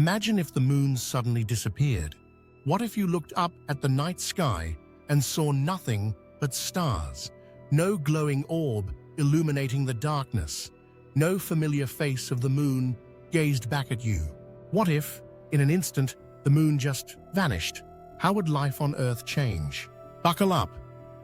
Imagine if the moon suddenly disappeared. What if you looked up at the night sky and saw nothing but stars? No glowing orb illuminating the darkness. No familiar face of the moon gazed back at you. What if, in an instant, the moon just vanished? How would life on Earth change? Buckle up,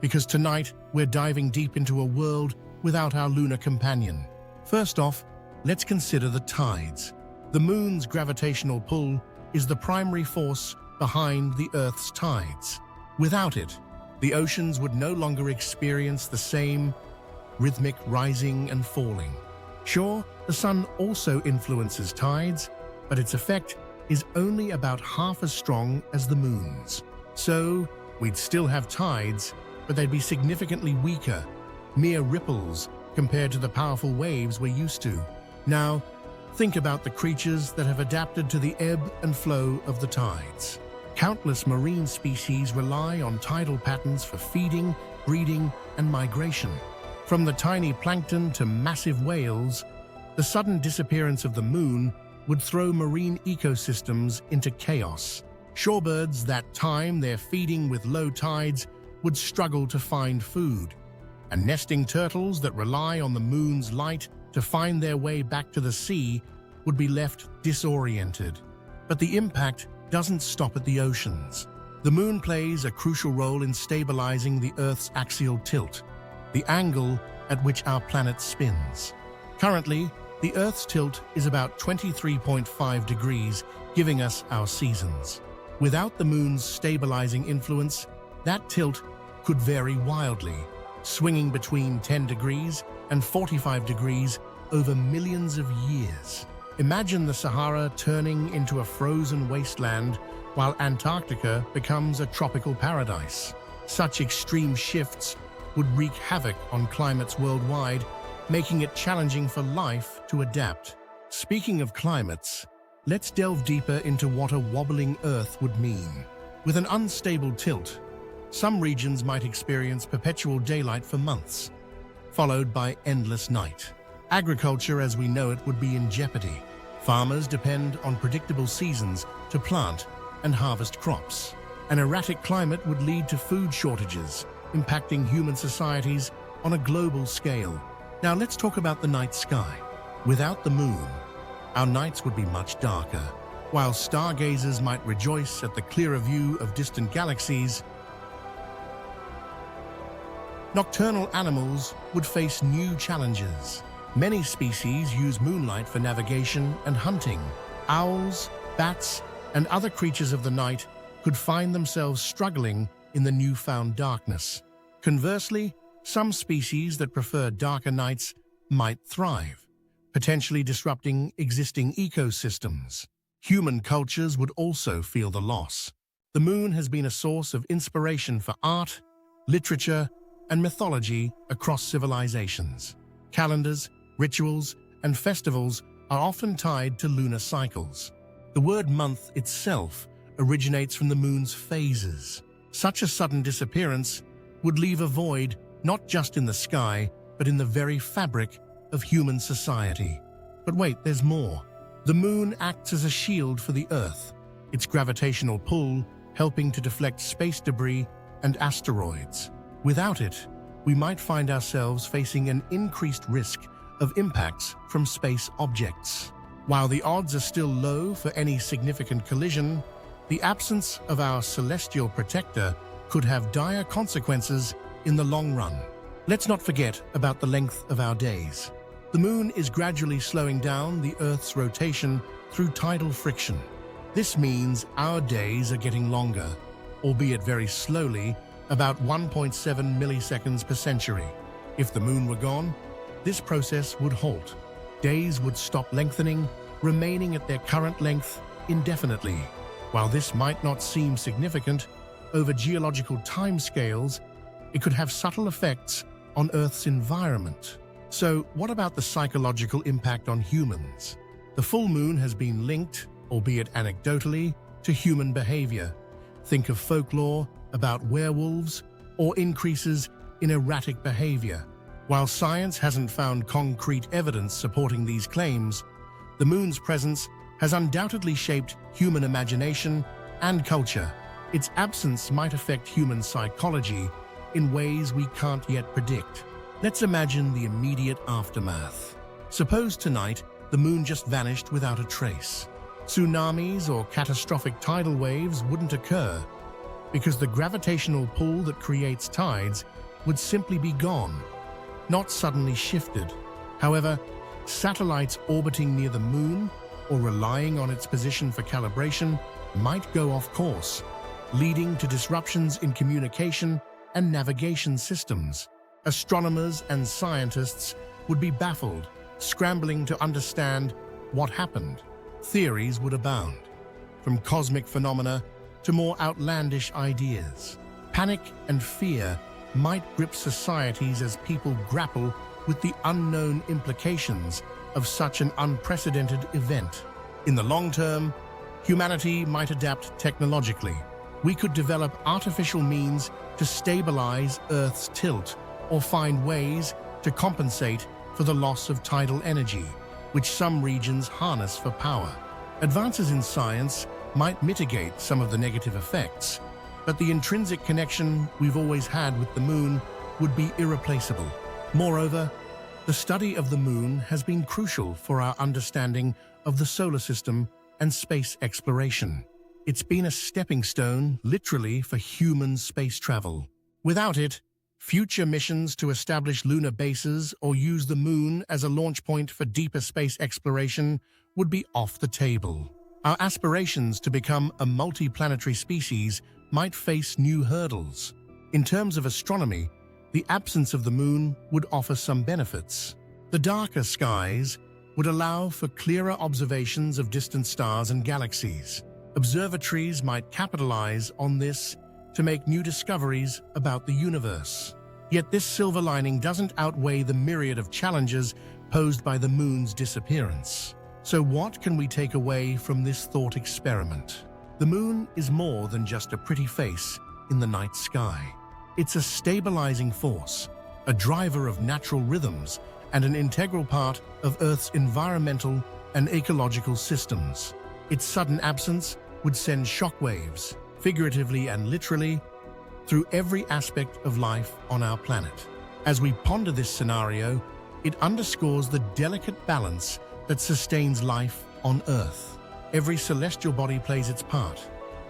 because tonight we're diving deep into a world without our lunar companion. First off, let's consider the tides. The moon's gravitational pull is the primary force behind the Earth's tides. Without it, the oceans would no longer experience the same rhythmic rising and falling. Sure, the sun also influences tides, but its effect is only about half as strong as the moon's. So, we'd still have tides, but they'd be significantly weaker, mere ripples compared to the powerful waves we're used to. Now, think about the creatures that have adapted to the ebb and flow of the tides. Countless marine species rely on tidal patterns for feeding, breeding, and migration. From the tiny plankton to massive whales, the sudden disappearance of the moon would throw marine ecosystems into chaos. Shorebirds that time their feeding with low tides would struggle to find food, and nesting turtles that rely on the moon's light to find their way back to the sea would be left disoriented. But the impact doesn't stop at the oceans. The moon plays a crucial role in stabilizing the Earth's axial tilt, the angle at which our planet spins. Currently, the Earth's tilt is about 23.5 degrees, giving us our seasons. Without the moon's stabilizing influence, that tilt could vary wildly, swinging between 10 degrees and 45 degrees over millions of years. Imagine the Sahara turning into a frozen wasteland while Antarctica becomes a tropical paradise. Such extreme shifts would wreak havoc on climates worldwide, making it challenging for life to adapt. Speaking of climates, let's delve deeper into what a wobbling Earth would mean. With an unstable tilt, some regions might experience perpetual daylight for months, followed by endless night. Agriculture as we know it would be in jeopardy. Farmers depend on predictable seasons to plant and harvest crops. An erratic climate would lead to food shortages, impacting human societies on a global scale. Now let's talk about the night sky. Without the moon, our nights would be much darker. While stargazers might rejoice at the clearer view of distant galaxies, nocturnal animals would face new challenges. Many species use moonlight for navigation and hunting. Owls, bats, and other creatures of the night could find themselves struggling in the newfound darkness. Conversely, some species that prefer darker nights might thrive, potentially disrupting existing ecosystems. Human cultures would also feel the loss. The moon has been a source of inspiration for art, literature, and mythology across civilizations. Calendars, rituals, and festivals are often tied to lunar cycles. The word month itself originates from the moon's phases. Such a sudden disappearance would leave a void not just in the sky, but in the very fabric of human society. But wait, there's more. The moon acts as a shield for the Earth, its gravitational pull helping to deflect space debris and asteroids. Without it, we might find ourselves facing an increased risk of impacts from space objects. While the odds are still low for any significant collision, the absence of our celestial protector could have dire consequences in the long run. Let's not forget about the length of our days. The moon is gradually slowing down the Earth's rotation through tidal friction. This means our days are getting longer, albeit very slowly, about 1.7 milliseconds per century. If the moon were gone, this process would halt. Days would stop lengthening, remaining at their current length indefinitely. While this might not seem significant, over geological timescales, it could have subtle effects on Earth's environment. So, what about the psychological impact on humans? The full moon has been linked, albeit anecdotally, to human behavior. Think of folklore about werewolves or increases in erratic behavior. While science hasn't found concrete evidence supporting these claims, the moon's presence has undoubtedly shaped human imagination and culture. Its absence might affect human psychology in ways we can't yet predict. Let's imagine the immediate aftermath. Suppose tonight the moon just vanished without a trace. Tsunamis or catastrophic tidal waves wouldn't occur because the gravitational pull that creates tides would simply be gone, not suddenly shifted. However, satellites orbiting near the moon or relying on its position for calibration might go off course, leading to disruptions in communication and navigation systems. Astronomers and scientists would be baffled, scrambling to understand what happened. Theories would abound, from cosmic phenomena to more outlandish ideas. Panic and fear might grip societies as people grapple with the unknown implications of such an unprecedented event. In the long term, humanity might adapt technologically. We could develop artificial means to stabilize Earth's tilt or find ways to compensate for the loss of tidal energy, which some regions harness for power. Advances in science might mitigate some of the negative effects, but the intrinsic connection we've always had with the moon would be irreplaceable. Moreover, the study of the moon has been crucial for our understanding of the solar system and space exploration. It's been a stepping stone, literally, for human space travel. Without it, future missions to establish lunar bases or use the moon as a launch point for deeper space exploration would be off the table. Our aspirations to become a multi-planetary species might face new hurdles. In terms of astronomy, the absence of the moon would offer some benefits. The darker skies would allow for clearer observations of distant stars and galaxies. Observatories might capitalize on this to make new discoveries about the universe. Yet this silver lining doesn't outweigh the myriad of challenges posed by the moon's disappearance. So what can we take away from this thought experiment? The moon is more than just a pretty face in the night sky. It's a stabilizing force, a driver of natural rhythms, and an integral part of Earth's environmental and ecological systems. Its sudden absence would send shockwaves, figuratively and literally, through every aspect of life on our planet. As we ponder this scenario, it underscores the delicate balance that sustains life on Earth. Every celestial body plays its part,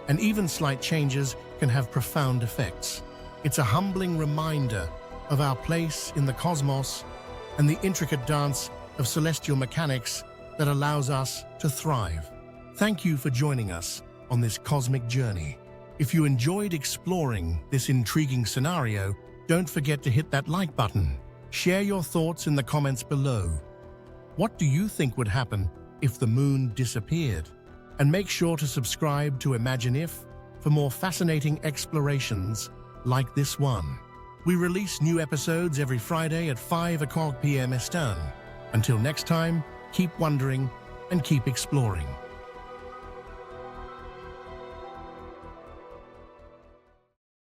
and even slight changes can have profound effects. It's a humbling reminder of our place in the cosmos and the intricate dance of celestial mechanics that allows us to thrive. Thank you for joining us on this cosmic journey. If you enjoyed exploring this intriguing scenario, don't forget to hit that like button. Share your thoughts in the comments below. What do you think would happen if the moon disappeared? And make sure to subscribe to Imagine If for more fascinating explorations like this one. We release new episodes every Friday at 5 p.m. Eastern. Until next time, keep wondering and keep exploring.